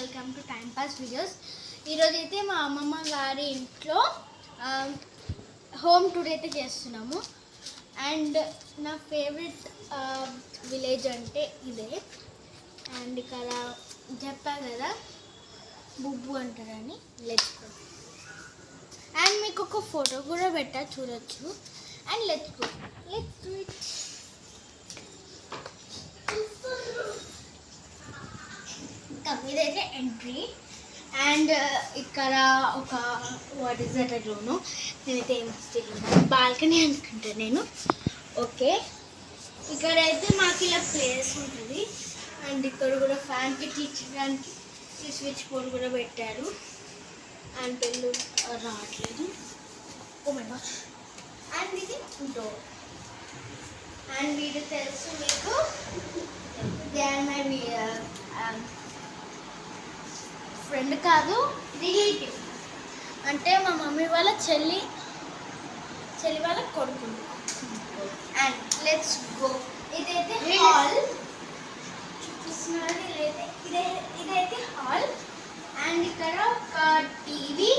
Welcome to time pass videos. ఈరోజు అయితే మా అమ్మమ్మ గారి ఇంట్లో హోమ్ టూర్ అయితే చేస్తున్నాము. అండ్ నా ఫేవరెట్ విలేజ్ అంటే ఇదే. అండ్ ఇక్కడ చెప్పా కదా బుబ్బు అంటారని. Let's go. అండ్ మీకు ఒక ఫోటో కూడా పెట్టా, చూడొచ్చు. And let's go, let's do it. ఇదైతే ఎంట్రీ. అండ్ ఇక్కడ ఒక what is that I don't know, నేనైతే ఏం బాల్కనీ అనుకుంటాను నేను. ఓకే, ఇక్కడైతే మాకు ఇలా ప్లేస్ ఉంటుంది. అండ్ ఇక్కడ కూడా ఫ్యాన్కి తీర్చడానికి స్విచ్ బోర్డ్ కూడా పెట్టారు. అండ్ పెళ్ళు రావట్లేదు. Oh my god. అండ్ ఇది డోర్. అండ్ వీడు తెలుసు మీకు, దే ఆర్ మై ఫ్రెండ్ కాదు, రిలేటివ్. అంటే మా మమ్మీ వాళ్ళ చెల్లి వాళ్ళ కొడుకు. And let's go. ఇదైతే హాల్ చూపిస్తున్నారు. ఇదైతే హాల్. అండ్ ఇక్కడ ఒక టీవీ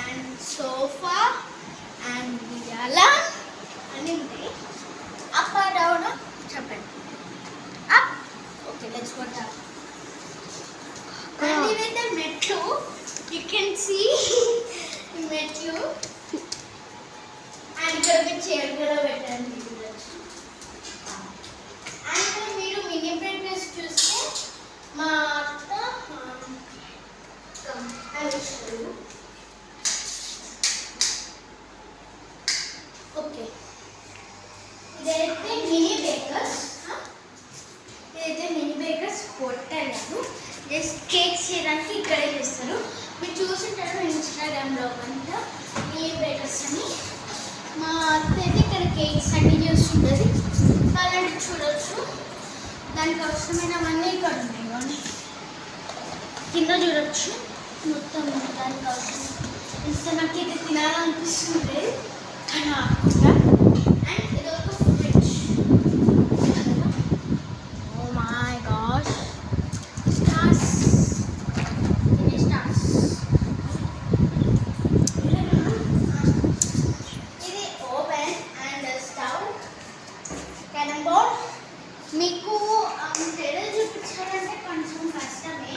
అండ్ సోఫా అండ్ ఉయ్యాల అన్నీ ఉంటాయి. అప్ డౌన్ చెప్పండి. Up. Okay, let's go down. And ఇవైతే మెట్లు. యూ కెన్ సీ మెట్లు. అండ్ ఇక్కడ ఒక చైర్ కూడా పెట్టండి. అండ్ మీరు మినీ బ్రేక్ఫాస్ట్ చూస్తే మా అత్త ఓకే, ఇదైతే మినీ బేకర్స్. హోటల్ కాదు, జస్ట్ కేక్స్ చేయడానికి ఇక్కడే చేస్తారు. మీరు చూసింటారు ఇన్స్టాగ్రామ్లో అంతా మినీ బేకర్స్ అని. మా అత్త అయితే ఇక్కడ కేక్స్ అన్నీ చేస్తుంటుంది. అలాంటివి చూడవచ్చు. దానికి అవసరమైనవన్నీ ఇక్కడ ఉన్నాయి. కానీ కింద చూడవచ్చు మొత్తం దానికి అవసరం. ఇంకా నాకు ఇది తినాలనిపిస్తుంది కానీ ఆకుండా. అండ్ ఇది ఒక fridge. Oh my god, stars. ఇది ఓవెన్ అండ్ స్టవ్, కెనన్ బోర్డ్. మీకు టెరస్ చూపించాలంటే కొంచెం కష్టమే.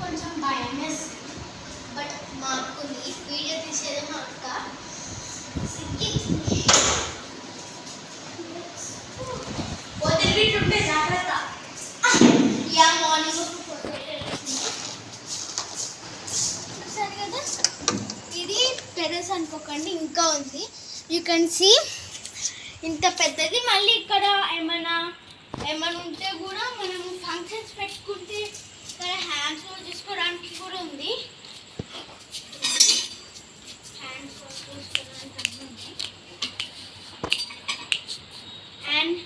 కొంచెం భయం వేస్తుంది. బట్ మాకు ఈ వీడియో తీసేది మా అక్క సిగ్గింది. ఉంటే జాగ్రత్త. యా మార్నింగ్ సరే కదా. ఇది టెర్రస్ అనుకోకండి, ఇంకా ఉంది. యూ కెన్ సీ ఇంత పెద్దది. మళ్ళీ ఇక్కడ ఏమైనా ఉంటే కూడా మనం ఫంక్షన్స్ పెట్టుకుంటే ఇక్కడ హ్యాండ్స్ వాష్ చేసుకోవడానికి కూడా ఉంది. హ్యాండ్స్ వాష్ చేసుకోవడానికి అన్నీ ఉంది. అండ్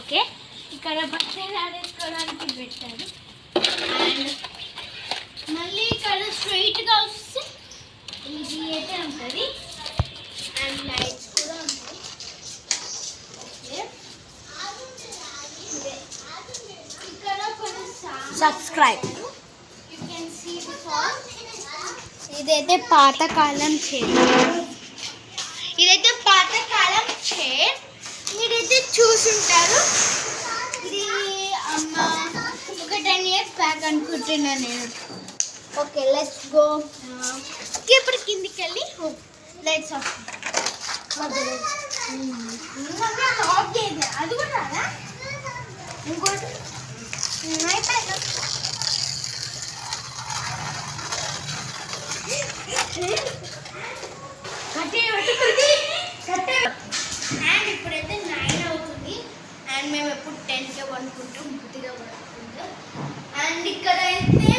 ఓకే, ఇక్కడ బట్టలు ఆడేసుకోవడానికి పెట్టారు. అండ్ మళ్ళీ ఇక్కడ స్ట్రైట్గా వస్తే ఇది అయితే ఉంటుంది. అండ్ లైట్స్ కూడా ఉంటాయి. ఓకే, ఇక్కడ కొన్ని subscribe. You can see the fall. ఇదైతే పాతకాలం చైర్. మీరైతే చూసుంటారు. ఇది అమ్మ ఒక 10 years బ్యాక్ అనుకుంటున్నా నేను. Okay, let's go. ఇప్పుడు కిందికి వెళ్ళి లైట్స్ ఆఫ్. ఆఫ్ చేయదు, అది కూడా రాదా? ఇంకోటి అండ్ ఇప్పుడైతే 9 అవుతుంది. అండ్ మేము ఎప్పుడు 10కే వండుకుంటాం, బుద్ధిగా వండుకుంటాం. అండ్ ఇక్కడ అయితే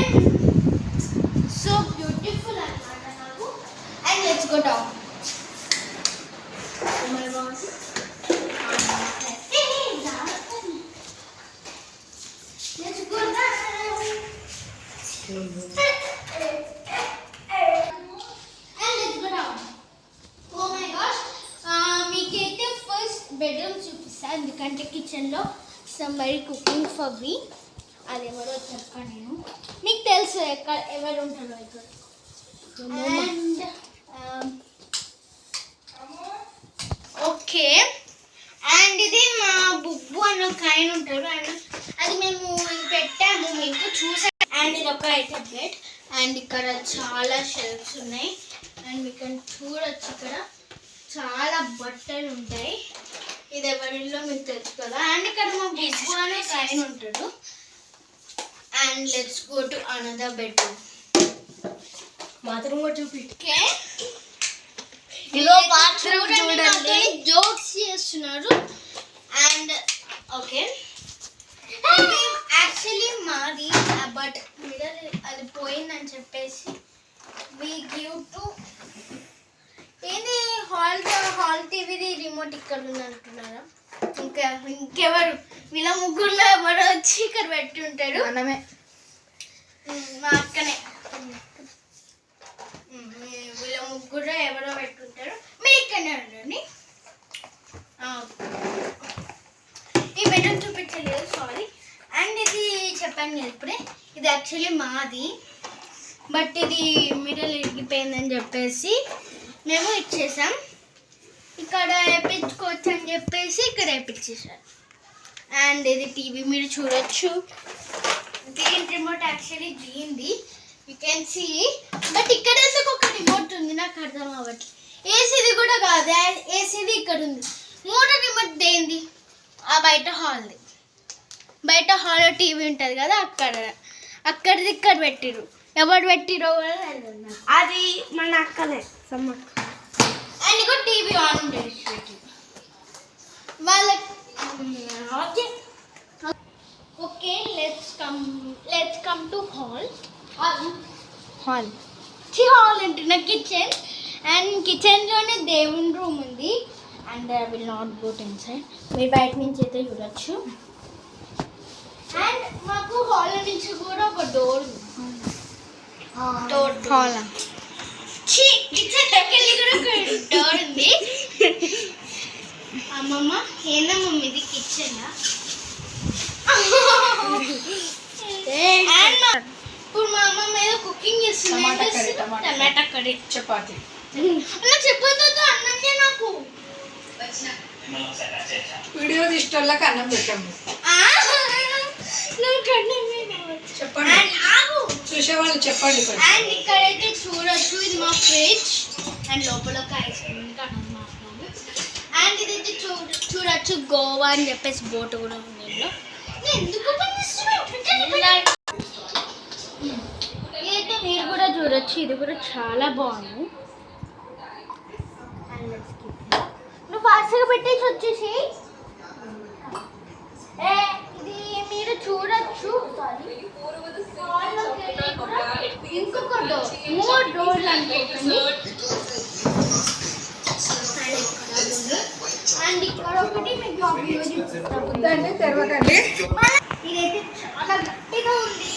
సో బ్యూటిఫుల్ అన్నమాట నాకు. And let's go down. Let's go మీకైతే ఫస్ట్ బెడ్రూమ్ చూపిస్తాను, ఎందుకంటే కిచెన్లో సంబడి కుకింగ్ ఫర్ మీ. అది ఎవరో చెప్పాను నేను, మీకు తెలుసు ఎక్కడ ఎవరు ఉంటారో ఇక్కడ. అండ్ ఓకే, అండ్ ఇది మా బుబ్బు అని ఒక ఆయన ఉంటారు, అండ్ అది మేము పెట్టాము మీకు చూసా. అండ్ ఇది ఒక ఐటమ్ బెడ్, అండ్ ఇక్కడ చాలా షెల్ఫ్స్ ఉన్నాయి, అండ్ మీకు చూడొచ్చు ఇక్కడ చాలా బట్టలు ఉంటాయి. ఇది ఎవరిలో మీకు తెలుసు కదా. అండ్ ఇక్కడ మా బుబ్బు అని ఒక ఆయన ఉంటాడు. And let's go to another bedroom. Bathroom కూడా చూపికే చూడండి, జోక్స్ చేస్తున్నారు. అండ్ ఓకే, యాక్చువల్లీ మాది, బట్ మిడల్ అది పోయిందని చెప్పేసి వి గివ్ టు ఏంది హాల్ టీవీది రిమోట్ ఇక్కడ ఉంది అంటున్నారా? ఇంకెవరు వీళ్ళ ముగ్గురులో ఎవరు వచ్చి ఇక్కడ పెట్టి ఉంటాడు? మనమే, మా అక్కనే. వీళ్ళ ముగ్గురు ఎవరో పెట్టుంటారు, మీరు ఇక్కడనే ఉండండి. ఈ బెడ్రూమ్ చూపించలేదు, సారీ. అండ్ ఇది చెప్పాను కదా ఇప్పుడే, ఇది యాక్చువల్లీ మాది, బట్ ఇది మిడిల్ ఇరిగిపోయిందని చెప్పేసి మేము ఇచ్చేసాం. ఇక్కడ వేయించుకోవచ్చు అని చెప్పేసి ఇక్కడ వేయించేసారు. అండ్ ఇది టీవీ మీరు చూడొచ్చు. దీని రిమోట్ యాక్చువల్లీ దీనిది, యూ కెన్ సీ. బట్ ఇక్కడ ఎందుకు ఒక రిమోట్ ఉంది నాకు అర్థం అవ్వట్లేదు. ఏసీది కూడా కాదు, ఏసీది ఇక్కడ ఉంది. మూడో రిమోట్ దేంది? ఆ బయట హాల్ది. బయట హాల్లో టీవీ ఉంటుంది కదా, అక్కడిది ఇక్కడ పెట్టిరు. ఎవరు పెట్టిరో కూడా తెలియదు. అది మన అక్కలే సమ్మక్క. అండ్ ఇంకో టీవీ ఆన్ ఉండేది వాళ్ళకి. Okay, let's come to hall. అంటే కిచెన్. అండ్ కిచెన్లోనే దేవుని రూమ్ ఉంది. And I will not go inside, మీరు బయట నుంచి అయితే చూడొచ్చు. అండ్ మాకు హాల్ నుంచి కూడా ఒక డోర్ ఉంది. హాల్ కిచెన్ దగ్గరికి కూడా ఒక డోర్ ఉంది. అమ్మమ్మ ఏందమ్మమ్మ ఇది కిచెన్? ఇప్పుడు మా అమ్మమ్మ ఏదో కుకింగ్ చేస్తుంది. టమాటా కర్రీ, చపాతి. చెప్పొద్దు అన్నంటే నాకు వీడియో తీసుకోళ్ళకి అన్నం పెట్టాము. చెప్పండి, చూసే వాళ్ళు చెప్పండి. అండ్ ఇక్కడైతే చూడొచ్చు, ఇది మా ఫ్రిడ్జ్. అండ్ లోపల ఒక ఐస్ క్రీమ్ మాట్లాడు. అండ్ ఇదైతే చూడొచ్చు గోవా అని చెప్పేసి బోట్ కూడా ఉంది. ఎందుకు ఇదైతే మీరు కూడా చూడొచ్చు, ఇది కూడా చాలా బాగుంది. నువ్వు ఫాస్ట్గా పెట్టేసి వచ్చేసి. ఇది మీరు చూడొచ్చు. ఇంకొక డోర్, 3 డోర్లు అనుకోకండి. అండ్ ఇక్కడ ఒకటి మీకు తెరవకండి. ఇదైతే చాలా గట్టిగా ఉంది.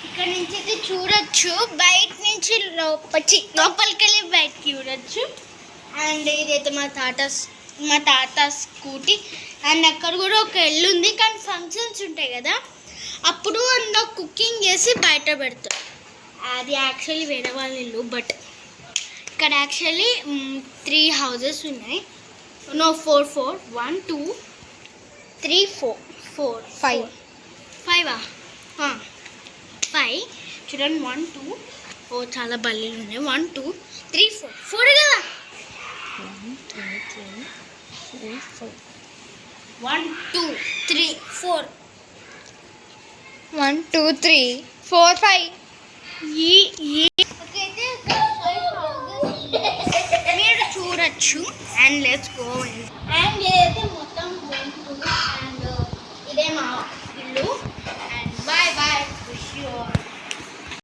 ఇక్కడ నుంచి అయితే చూడొచ్చు, బయట నుంచి లోపలికి వెళ్ళి బయటకి చూడొచ్చు. అండ్ ఇదైతే మా తాత స్కూటీ. అండ్ అక్కడ కూడా ఒక ఇల్లు ఉంది, కానీ ఫంక్షన్స్ ఉంటాయి కదా అప్పుడు అందులో కుకింగ్ చేసి బయట పెడతారు. అది యాక్చువల్లీ వేరే వాళ్ళ ఇల్లు, బట్ ఇక్కడ యాక్చువల్లీ 3 హౌసెస్ ఉన్నాయి. నో 4 1 2 3 4 5 5 చూడండి. 1 2 ఓ చాలా బల్లీలు ఉన్నాయి. 1 2 3 4 కదా. 1 2 3 4 1 2 3 4 5. మీరు చూడొచ్చు. And let's go